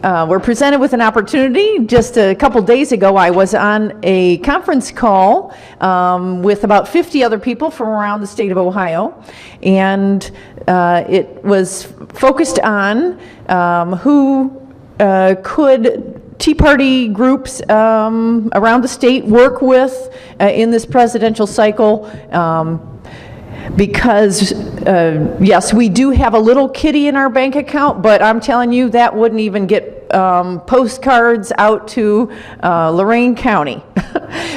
were presented with an opportunity. Just a couple days ago, I was on a conference call with about 50 other people from around the state of Ohio, and it was focused on who could Tea Party groups around the state work with in this presidential cycle. Because, yes, we do have a little kitty in our bank account, but I'm telling you, that wouldn't even get postcards out to Lorain County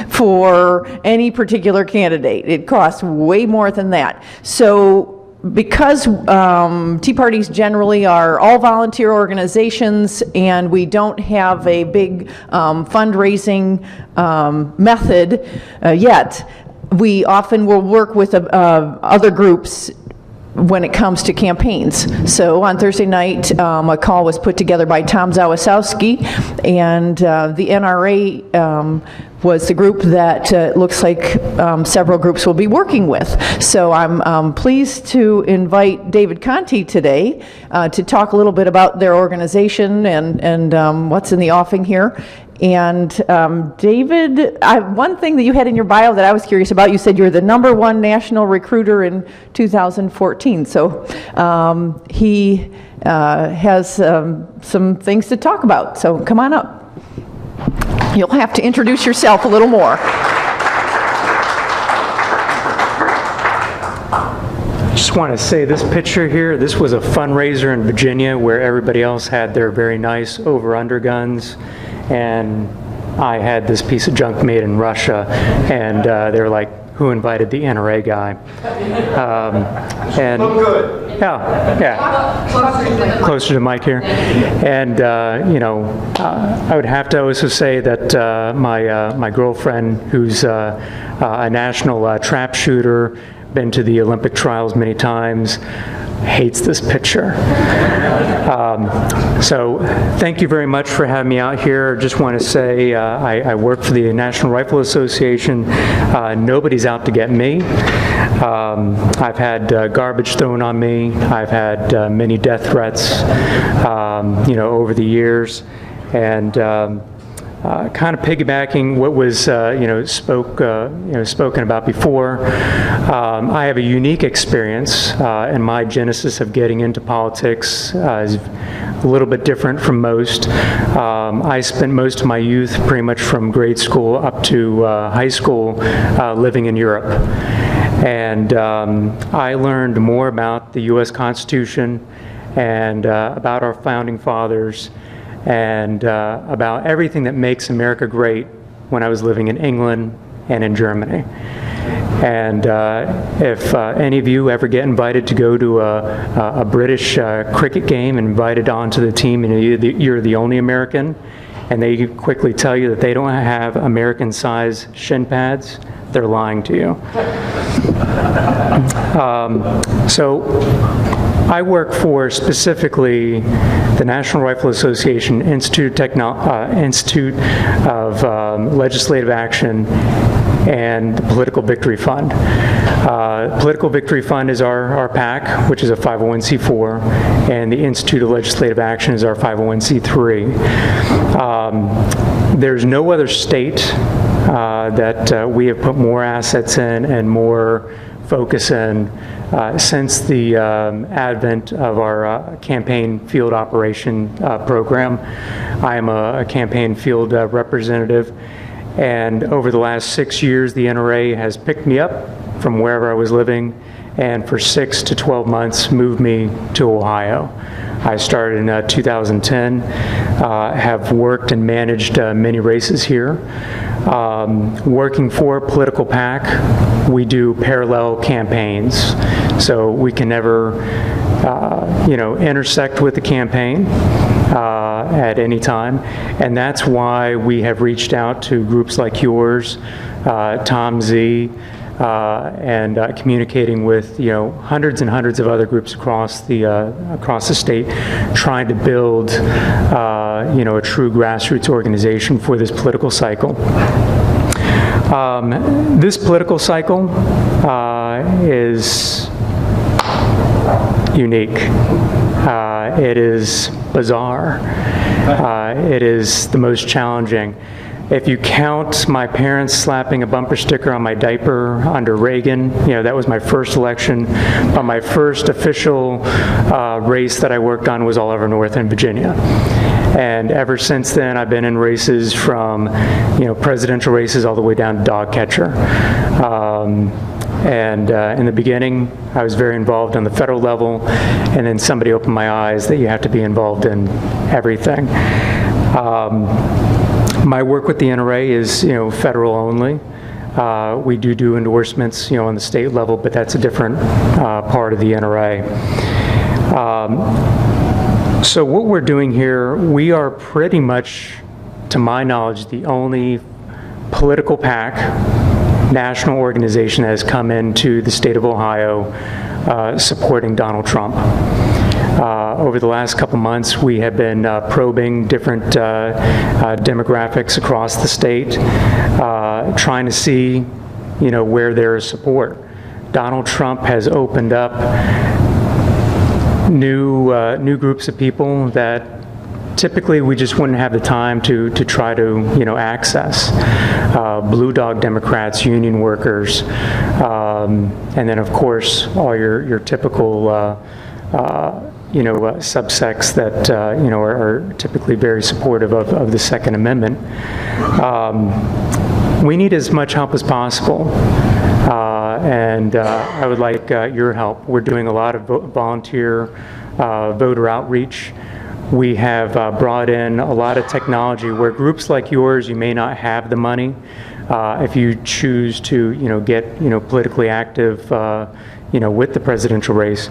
for any particular candidate. It costs way more than that. So, because Tea Parties generally are all volunteer organizations and we don't have a big fundraising method yet, we often will work with other groups when it comes to campaigns. So on Thursday night, a call was put together by Tom Zawasowski, and the NRA was the group that looks like several groups will be working with. So I'm pleased to invite David Conte today to talk a little bit about their organization and what's in the offing here. And David, one thing that you had in your bio that I was curious about, you said you're the #1 national recruiter in 2014. So he has some things to talk about. So come on up. You'll have to introduce yourself a little more. I just want to say this picture here, this was a fundraiser in Virginia where everybody else had their very nice over-under guns, and I had this piece of junk made in Russia, and they were like, who invited the NRA guy? And good. Yeah. Closer to the mic here. And you know, I would have to also say that my girlfriend, who's a national trap shooter, been to the Olympic trials many times, hates this picture. So thank you very much for having me out here. I just want to say I work for the National Rifle Association. Nobody's out to get me. I've had garbage thrown on me. I've had many death threats, you know, over the years. And kind of piggybacking what was spoken about before, I have a unique experience, and my genesis of getting into politics is a little bit different from most. I spent most of my youth, pretty much from grade school up to high school, living in Europe. And I learned more about the U.S. Constitution and about our founding fathers and about everything that makes America great when I was living in England and in Germany. And if any of you ever get invited to go to a British cricket game and invited onto the team and you're the only American, and they quickly tell you that they don't have American-sized shin pads, they're lying to you. So I work for specifically the National Rifle Association Institute of Legislative Action and the Political Victory Fund. Political Victory Fund is our PAC, which is a 501c4, and the Institute of Legislative Action is our 501c3. There's no other state that we have put more assets in and more focus in since the advent of our campaign field operation program. I am a campaign field representative, and over the last 6 years the NRA has picked me up from wherever I was living and for 6 to 12 months moved me to Ohio. I started in 2010, have worked and managed many races here. Working for a political PAC, we do parallel campaigns, so we can never intersect with the campaign at any time, and that's why we have reached out to groups like yours, Tom Z, and communicating with hundreds and hundreds of other groups across the state, trying to build a true grassroots organization for this political cycle. This political cycle is unique. It is bizarre. It is the most challenging. If you count my parents slapping a bumper sticker on my diaper under Reagan, that was my first election, but my first official race that I worked on was all over Northern Virginia. And ever since then, I've been in races from, presidential races all the way down to dog catcher. And in the beginning, I was very involved on the federal level, and then somebody opened my eyes that you have to be involved in everything. My work with the NRA is, federal only. We do endorsements, on the state level, but that's a different part of the NRA. So what we're doing here, we are pretty much, to my knowledge, the only political PAC, national organization that has come into the state of Ohio supporting Donald Trump. Over the last couple months, we have been probing different demographics across the state, trying to see, where there is support. Donald Trump has opened up new groups of people that typically we just wouldn't have the time to try to access. Blue dog Democrats, union workers, and then of course all your typical subsects that are typically very supportive of the Second Amendment. We need as much help as possible, and I would like your help. We're doing a lot of volunteer voter outreach. We have brought in a lot of technology where groups like yours, you may not have the money. If you choose to, get, politically active, with the presidential race.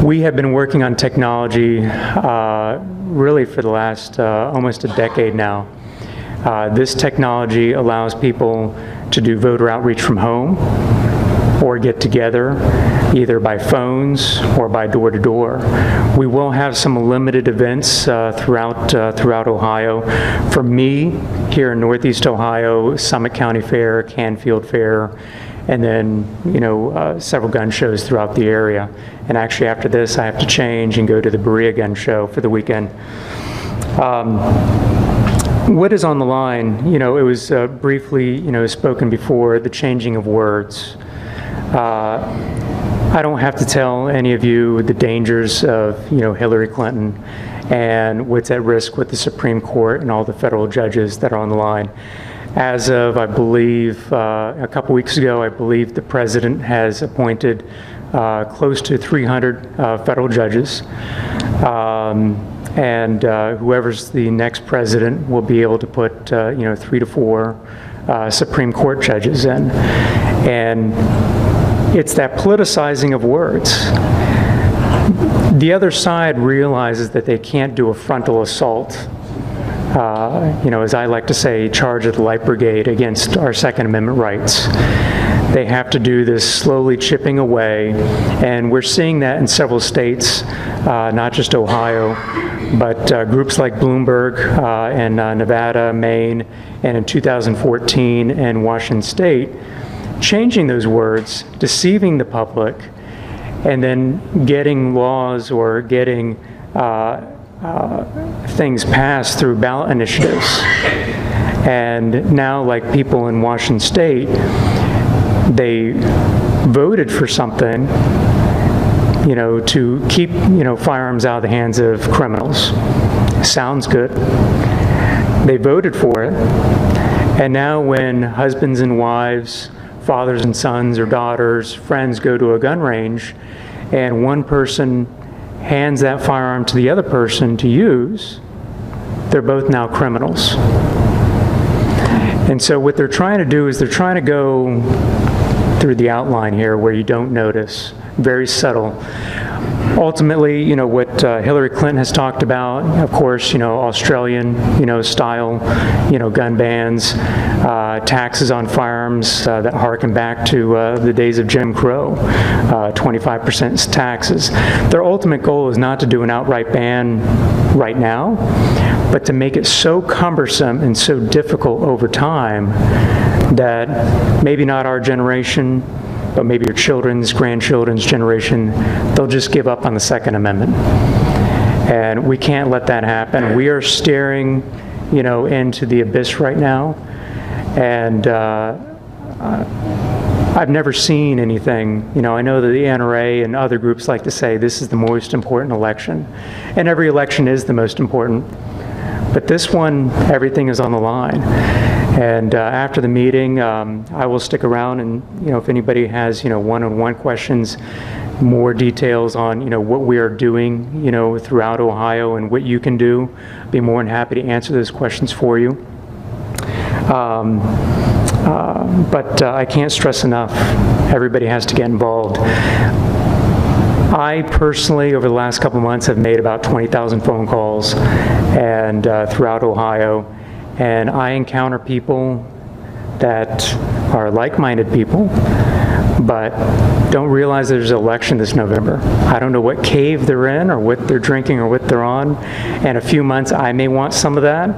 We have been working on technology really for the last almost a decade now. This technology allows people to do voter outreach from home or get together either by phones or by door to door. We will have some limited events throughout Ohio. For me, here in Northeast Ohio, Summit County Fair, Canfield Fair, and then several gun shows throughout the area. And actually after this, I have to change and go to the Berea Gun Show for the weekend. What is on the line? It was briefly spoken before, the changing of words. I don't have to tell any of you the dangers of Hillary Clinton and what's at risk with the Supreme Court and all the federal judges that are on the line. As of, I believe, a couple weeks ago, I believe the president has appointed close to 300 federal judges. And whoever's the next president will be able to put 3 to 4 Supreme Court judges in. And it's that politicizing of words. The other side realizes that they can't do a frontal assault, as I like to say, charge of the light brigade against our Second Amendment rights. They have to do this slowly chipping away, and we're seeing that in several states, not just Ohio, but groups like Bloomberg in Nevada, Maine, and in 2014 in Washington State, changing those words, deceiving the public, and then getting laws or getting things passed through ballot initiatives. And now, like people in Washington State, they voted for something, to keep, firearms out of the hands of criminals. Sounds good. They voted for it. And now when husbands and wives, fathers and sons or daughters, friends go to a gun range, and one person hands that firearm to the other person to use, they're both now criminals. And so what they're trying to do is they're trying to go through the outline here where you don't notice, very subtle. Ultimately, what Hillary Clinton has talked about, of course, Australian, style, gun bans, taxes on firearms that harken back to the days of Jim Crow, 25% taxes. Their ultimate goal is not to do an outright ban right now, but to make it so cumbersome and so difficult over time that maybe not our generation, but maybe your children's, grandchildren's generation, they'll just give up on the Second Amendment. And we can't let that happen. We are staring, into the abyss right now. And I've never seen anything, I know that the NRA and other groups like to say this is the most important election. And every election is the most important. But this one, everything is on the line. And after the meeting, I will stick around and, if anybody has, one-on-one questions, more details on, what we are doing, throughout Ohio and what you can do, I'd be more than happy to answer those questions for you. But I can't stress enough, everybody has to get involved. I personally, over the last couple of months, have made about 20,000 phone calls and throughout Ohio, and I encounter people that are like-minded people, but don't realize there's an election this November. I don't know what cave they're in or what they're drinking or what they're on. In a few months, I may want some of that.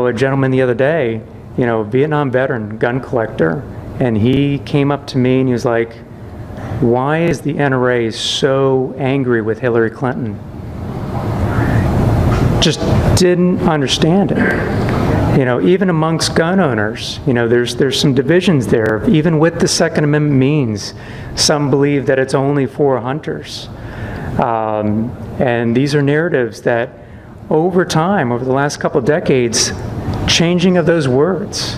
A gentleman the other day, Vietnam veteran, gun collector, and he came up to me and he was like, why is the NRA so angry with Hillary Clinton? Just didn't understand it. Even amongst gun owners, there's some divisions there. Even with the Second Amendment means, some believe that it's only for hunters. And these are narratives that over time, over the last couple of decades, changing of those words.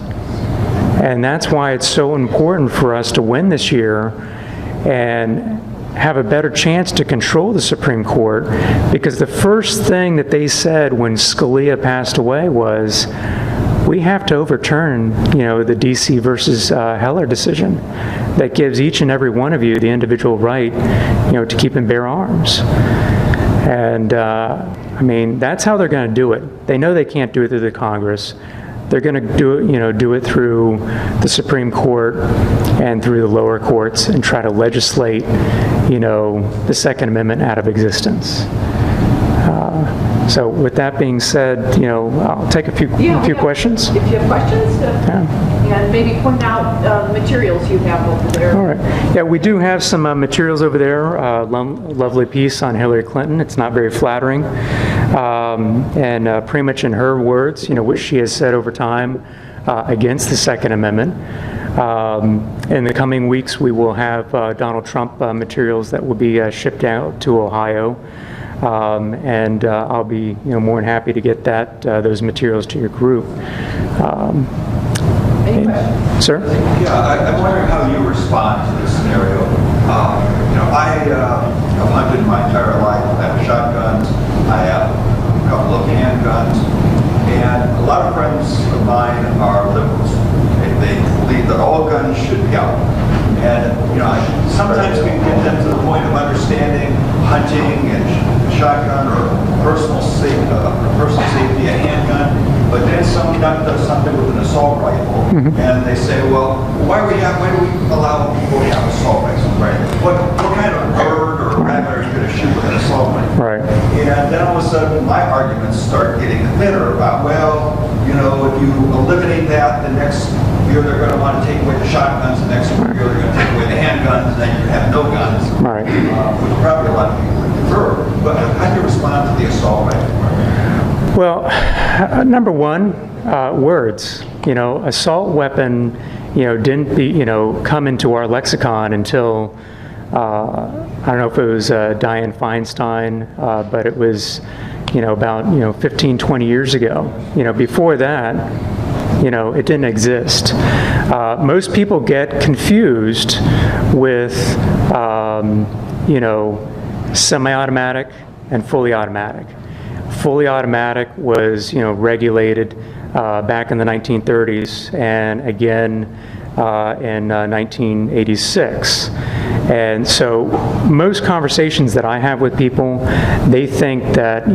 And that's why it's so important for us to win this year and have a better chance to control the Supreme Court, because the first thing that they said when Scalia passed away was, we have to overturn, the DC versus Heller decision that gives each and every one of you the individual right, to keep and bear arms. And that's how they're going to do it. They know they can't do it through the Congress. They're going to do it through the Supreme Court and through the lower courts and try to legislate, the Second Amendment out of existence. So with that being said, I'll take a few questions. If you have questions, and maybe point out materials you have over there. All right. Yeah, we do have some materials over there. Lovely piece on Hillary Clinton. It's not very flattering. And pretty much in her words, what she has said over time against the Second Amendment. In the coming weeks, we will have Donald Trump materials that will be shipped out to Ohio. And I'll be more than happy to get those materials to your group. Any questions? Sir? Yeah, I'm wondering how you respond to this scenario. I have hunted my entire life. I have shotguns. I have a couple of handguns. And a lot of friends of mine are liberals. They believe that all guns should be out. And I sometimes can get them to the point of understanding hunting and shotgun or personal safety, a handgun. But then someone does something with an assault rifle, and they say, well, why do we allow people to have assault rifles? Right? What kind of bird or rabbit are you going to shoot with an assault rifle? Right. And then all of a sudden, my arguments start getting thinner about, well, if you eliminate that, the next year they're going to want to take away the shotguns, the next year they're going to take away the handguns, and then you have no guns. Right. Which probably a lot of people would prefer. But how do you respond to the assault rifle? Well, number one, words. Assault weapon, didn't come into our lexicon until I don't know if it was Dianne Feinstein, but it was about 15, 20 years ago. Before that, it didn't exist. Most people get confused with semi-automatic and fully automatic. Fully automatic was, regulated back in the 1930s and again in 1986. And so most conversations that I have with people, they think that,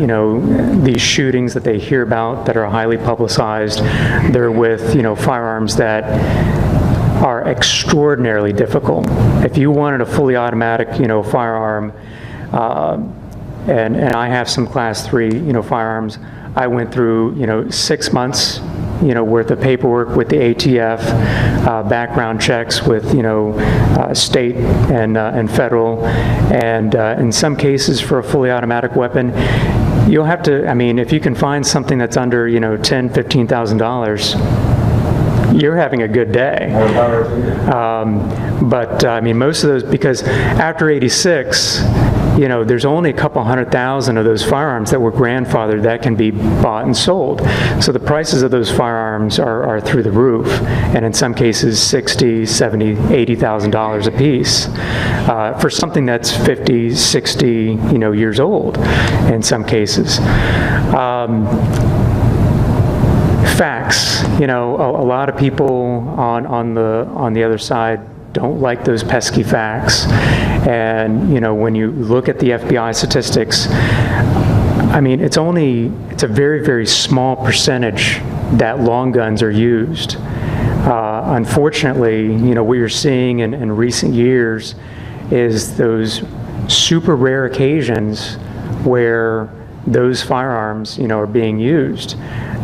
these shootings that they hear about that are highly publicized, they're with, firearms that are extraordinarily difficult. If you wanted a fully automatic, firearm, and I have some class 3, firearms, I went through, 6 months worth of paperwork with the ATF, background checks with, state and federal, and in some cases for a fully automatic weapon, you'll have to, I mean, if you can find something that's under, $10,000, $15,000, you're having a good day. But I mean, most of those, because after '86, there's only a couple 100,000 of those firearms that were grandfathered that can be bought and sold. So the prices of those firearms are through the roof, and in some cases $60,000, $70,000, $80,000 a piece for something that's 50, 60, years old in some cases. Facts, a lot of people on the other side don't like those pesky facts. And, when you look at the FBI statistics, I mean, it's a very, very small percentage that long guns are used. Unfortunately, what you're seeing in recent years is those super rare occasions where those firearms, are being used.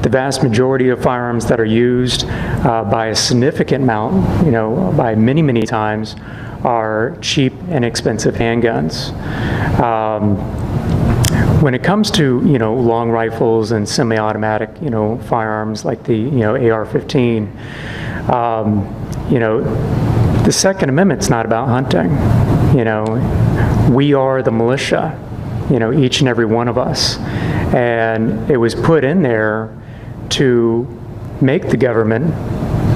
The vast majority of firearms that are used by a significant amount, by many, many times, are cheap and expensive handguns. When it comes to, long rifles and semi-automatic, firearms like the, AR-15, the Second Amendment's not about hunting. We are the militia, each and every one of us. And it was put in there to make the government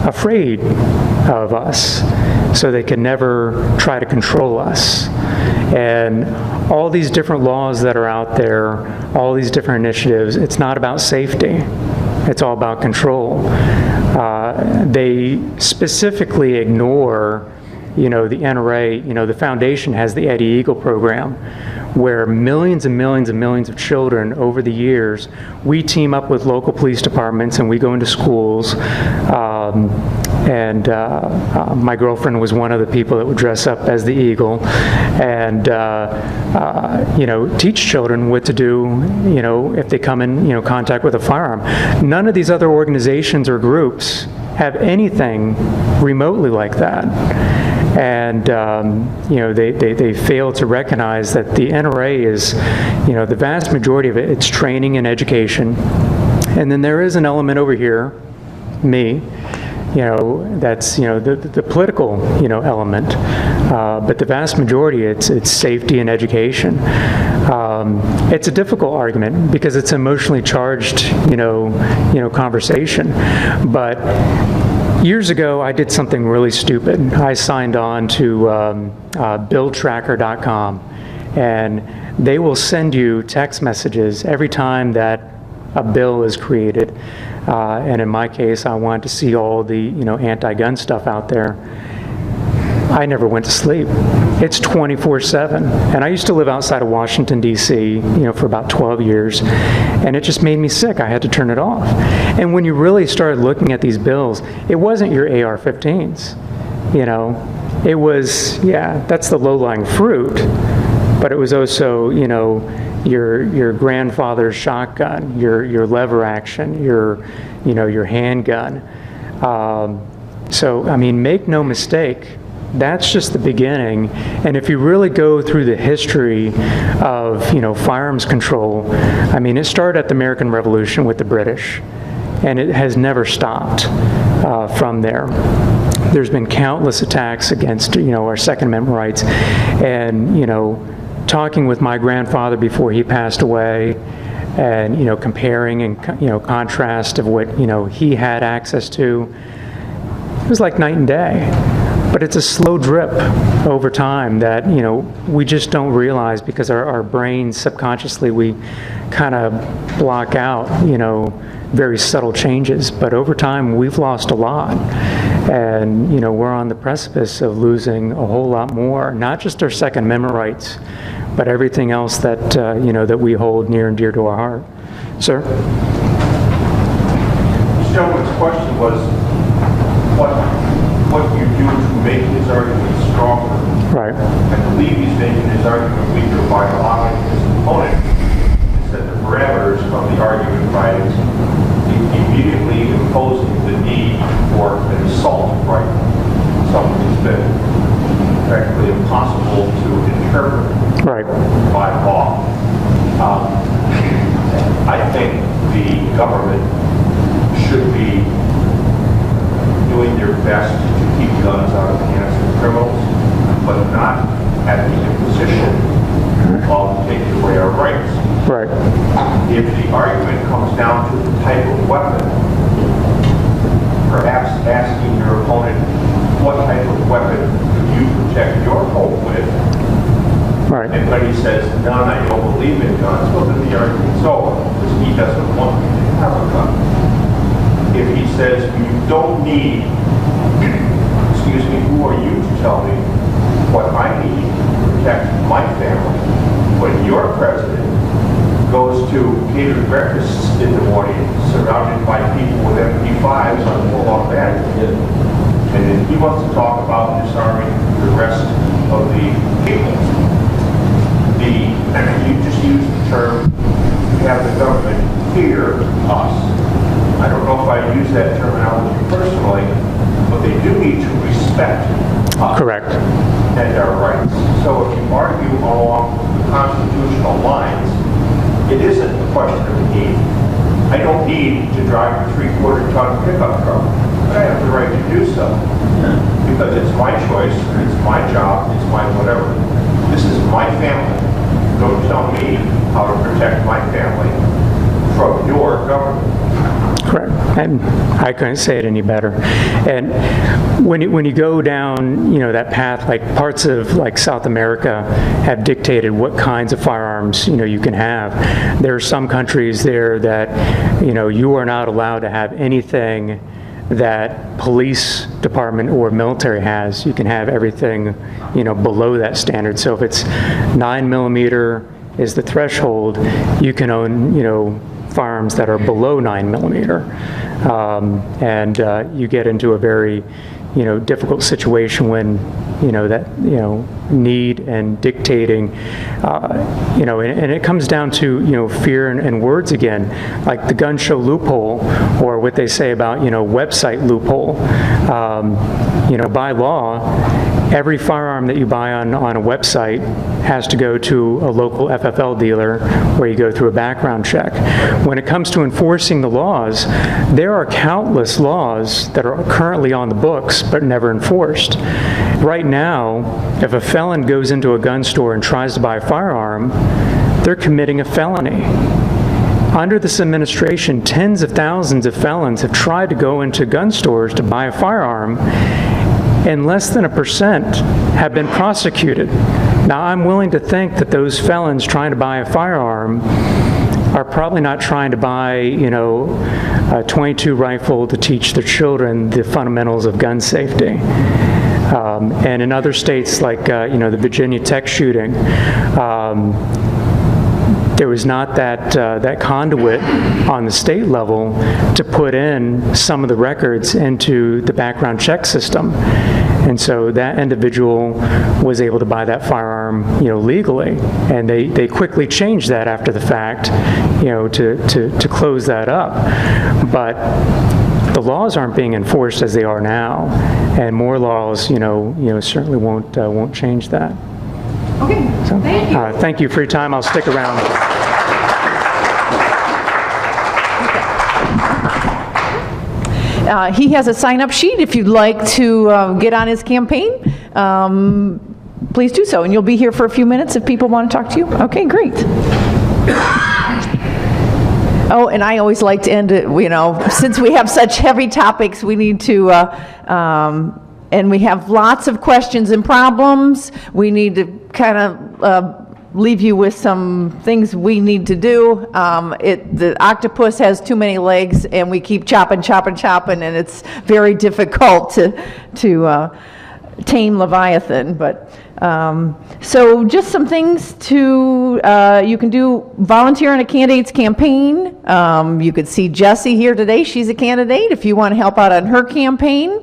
afraid of us so they could never try to control us. And all these different laws that are out there, all these different initiatives, it's not about safety. It's all about control. They specifically ignore, the NRA, the foundation has the Eddie Eagle program, where millions and millions and millions of children over the years, we team up with local police departments and we go into schools. My girlfriend was one of the people that would dress up as the Eagle and, teach children what to do, if they come in, contact with a firearm. None of these other organizations or groups have anything remotely like that. And, they fail to recognize that the NRA is, the vast majority of it, it's training and education. And then there is an element over here, me, that's, the political, element. But the vast majority, it's safety and education. It's a difficult argument because it's an emotionally charged, conversation. But years ago, I did something really stupid. I signed on to billtracker.com, and they will send you text messages every time that a bill is created. And in my case, I wanted to see all the anti-gun stuff out there. I never went to sleep. It's 24/7. And I used to live outside of Washington, D.C., for about 12 years, and it just made me sick. I had to turn it off. And when you really started looking at these bills, it wasn't your AR-15s. It was, that's the low-lying fruit, but it was also, your grandfather's shotgun, your lever action, your handgun. So, I mean, make no mistake, that's just the beginning. And if you really go through the history of, firearms control, I mean, it started at the American Revolution with the British, and it has never stopped from there. There's been countless attacks against, our Second Amendment rights. And, talking with my grandfather before he passed away, and, comparing and, contrast of what, he had access to, it was like night and day. But it's a slow drip over time that, we just don't realize because our brains subconsciously, we kind of block out, very subtle changes. But over time, we've lost a lot. And, we're on the precipice of losing a whole lot more, not just our Second Amendment rights, but everything else that, that we hold near and dear to our heart. Sir? This gentleman's question was, what do you do to make his argument stronger? Right. I believe he's making his argument weaker by allowing his opponent to set the parameters of the argument by immediately imposing the need for an assault rifle, something that's been practically impossible to interpret by law. I think the government should be doing their best to keep guns out of the hands of criminals, but not at the imposition of taking away our rights. Right. If the argument comes down to the type of weapon, perhaps asking your opponent, what type of weapon do you protect your home with? Right. And when he says, none, I don't believe in guns, well, then the argument's over, because he doesn't want me to have a gun. If he says, you don't need, excuse me, who are you to tell me what I need to protect my family? When your president goes to catered breakfasts in the morning, surrounded by people with MP5s on full automatic, and then he wants to talk about disarming the rest of the people. You just use the term, have the government fear us. I don't know if I use that terminology personally, but they do need to respect us. Correct. And our rights. So if you argue along the constitutional lines, it isn't a question of need. I don't need to drive a 3/4 ton pickup truck, but I have the right to do so. Because it's my choice, it's my job, it's my whatever. This is my family. Don't tell me how to protect my family from your government. Correct. And I couldn't say it any better. And when you go down, that path, like parts of like South America have dictated what kinds of firearms, you can have. There are some countries there that, you are not allowed to have anything that police department or military has. You can have everything, below that standard. So if it's 9mm is the threshold, you can own, firearms that are below 9mm. And you get into a very, difficult situation when, need and dictating, and it comes down to, fear and words again, like the gun show loophole, or what they say about, website loophole. By law, every firearm that you buy on a website has to go to a local FFL dealer where you go through a background check. When it comes to enforcing the laws, there are countless laws that are currently on the books but never enforced. Right now, if a felon goes into a gun store and tries to buy a firearm, they're committing a felony. Under this administration, tens of thousands of felons have tried to go into gun stores to buy a firearm, and less than 1% have been prosecuted. Now, I'm willing to think that those felons trying to buy a firearm are probably not trying to buy, a .22 rifle to teach their children the fundamentals of gun safety. And in other states, like the Virginia Tech shooting, there was not that conduit on the state level to put in some of the records into the background check system. And so that individual was able to buy that firearm, legally. And they quickly changed that after the fact, to close that up. But the laws aren't being enforced as they are now, and more laws, certainly won't change that. Okay, So, thank you. thank you for your time. I'll stick around. He has a sign-up sheet if you'd like to get on his campaign. Please do so, and you'll be here for a few minutes if people want to talk to you. Okay, great. Oh, and I always like to end it, since we have such heavy topics, we need to, and we have lots of questions and problems. We need to kind of leave you with some things we need to do. The octopus has too many legs, and we keep chopping, and it's very difficult to tame Leviathan. But so just some things to you can do: volunteer on a candidate's campaign. You could see Jessie here today. She's a candidate if you want to help out on her campaign.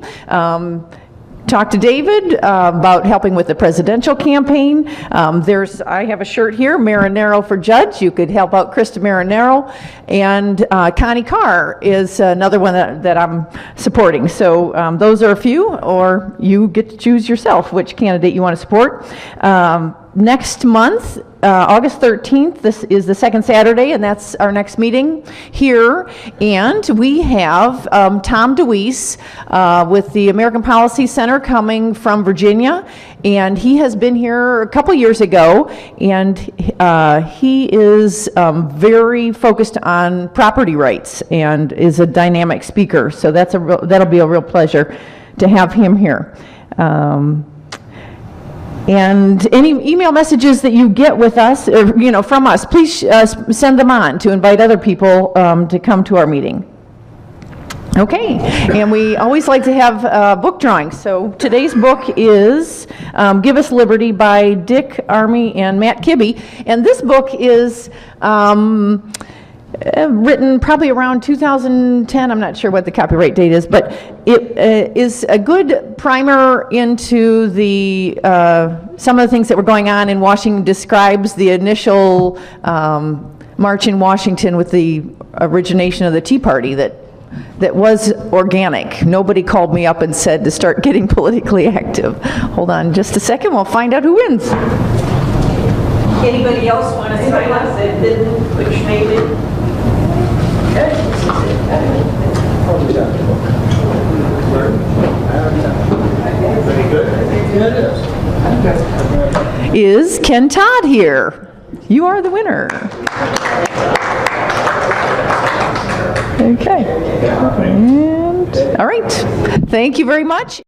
talk to David about helping with the presidential campaign. I have a shirt here, Marinero for Judge. You could help out Krista Marinero. And Connie Carr is another one that I'm supporting. So those are a few, or you get to choose yourself which candidate you want to support. Next month, August 13th, this is the second Saturday, and that's our next meeting here. And we have Tom DeWeese with the American Policy Center coming from Virginia. And he has been here a couple years ago, and he is very focused on property rights and is a dynamic speaker. So that'll be a real pleasure to have him here. And any email messages that you get with us, or, from us, please send them on to invite other people to come to our meeting. Okay, and we always like to have book drawings. So today's book is Give Us Liberty by Dick Armey and Matt Kibbe. And this book is written probably around 2010. I'm not sure what the copyright date is, but it is a good primer into the some of the things that were going on in Washington. Describes the initial march in Washington with the origination of the Tea Party that was organic. Nobody called me up and said to start getting politically active. Hold on just a second, we'll find out who wins. Anybody else want to sign up that didn't, which maybe? Is Ken Todd here? You are the winner. Okay. And, all right. Thank you very much.